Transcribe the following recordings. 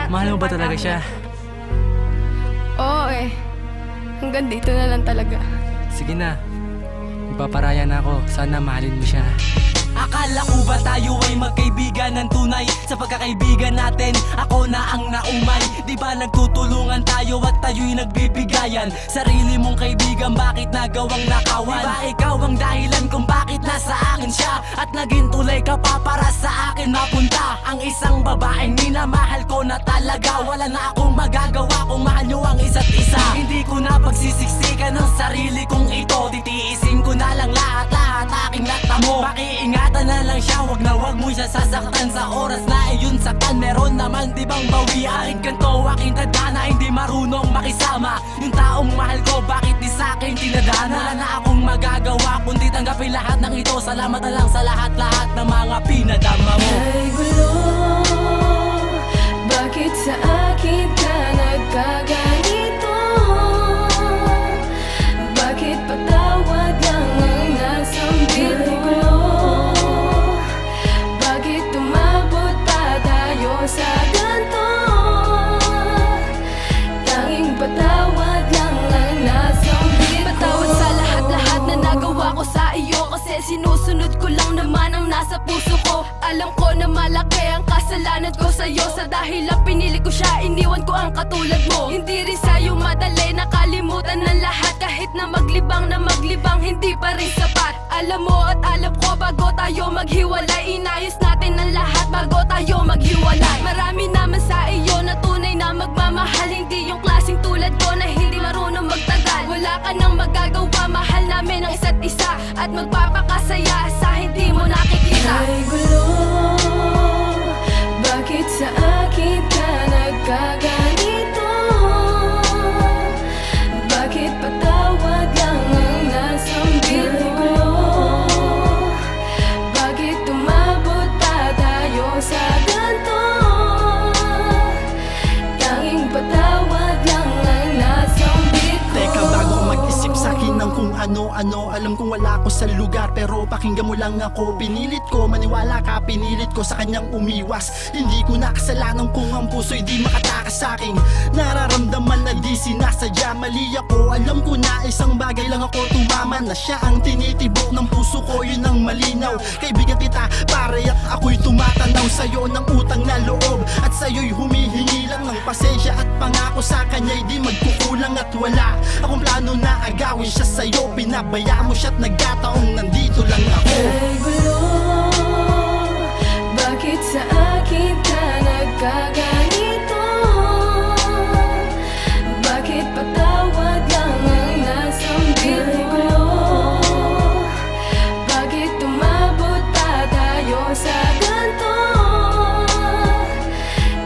Mahal mo ba talaga siya? Oo eh. Hanggang dito na lang talaga. Sige na. Ipaparaya na ako. Sana mahalin mo siya. Akala ko ba tayo ay magkaibigan ng tunay? Sa pagkakaibigan natin, ako na ang naumay. Di ba nagtutulungan tayo at tayo'y nagbibigayan? Sarili mong kaibigan, bakit nagawang nakawan? Di ba ikaw ang dahilan kung bakit nasa akin siya? At naging tulay ka pa para sa akin mapunta. Ang isang babaeng minamahal ko na talaga. Wala na akong magagawa kung mahal nyo ang isa't isa. Hindi ko na pagsisiksikan ng sarili kong ito. Titiisin ko na lang lahat aking natamo. Pakiingatan na lang siya, wag mo siya sasaktan. Sa oras na iyon saktan, meron naman di bang bawian? Aking kanto, aking tadhana, hindi marunong makisama. Yung taong mahal ko, bakit di sa'kin tinadhana? Wala na akong magagawa, kundi tanggapin lahat ng ito. Salamat na lang sa lahat ng mga pinadama mo. Ay gulo, bakit sa akin ka nagkaganito? Bakit patawad lang ang nasambit ko? Bakit tumabot pa tayo sa ganto? Tanging patawad lang ang nasambit ko. Patawad sa lahat na nagawa ko sa iyo, kasi sinusunod ko lang naman ang nasa puso ko. Alam ko na malaki ang kasalanan ko sa'yo. Sa dahilan pinili ko siya, iniwan ko ang katulad mo. Hindi rin sa'yo madali nakalimutan ng lahat. Kahit na maglibang hindi pa rin sapat. Alam mo at alam ko, bago tayo maghiwalay, inayos natin ang lahat bago tayo maghiwalay. Marami naman sa iyo na tunay na magmamahal, hindi yung klaseng tulad ko na hindi marunong magtagal. Wala ka nang magagawa, mahal namin ang isa't isa at magpapakasaya sa hindi mo nakikita. Ay gulo, bakit sa akin ka nagkaganito? Bakit patawad lang ang nasambit ko? Bakit tumabot pa tayo sa ganto? Tanging patawad lang ang nasambit ko. Teka, bago ko mag-isip sa'kin ng kung ano-ano, alam kong wala ako sa lugar, pero pakinggan mo lang ako. Pinilit ko maniwala ka, pinilit ko sa kanyang umiwas. Hindi ko na kasalanan kung ang puso'y di makatakas sa'king nararamdaman na di sinasadya. Mali ako, alam ko na isang bagay lang ako tumama, na siya ang tinitibok ng puso ko, yun ang malinaw. Kaibigan kita pare at ako'y tumatanaw sa'yo ng utang na loob, at sa'yo'y humihingi lang ng pasensya at pangako sa kanya'y di magkukulang. At wala akong plano na agawin siya sa'yo, pinabaya mo siya't nagkataong nandito lang ako. Ay gulo, bakit sa akin ka nagkaganito? Bakit patawad lang ang nasambit ko? Bakit tumabot pa tayo sa ganto?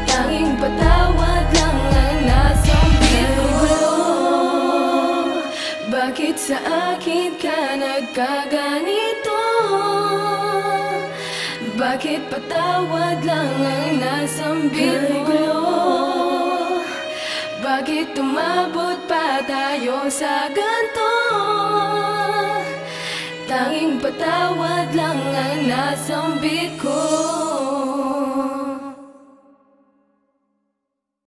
Tanging patawad lang ang nasambit ko. Bakit sa akin ka nagkaganito? Bakit patawad lang ang nasambit ko? Bakit tumabot pa tayo sa ganto? Tanging patawad lang ang nasambit ko.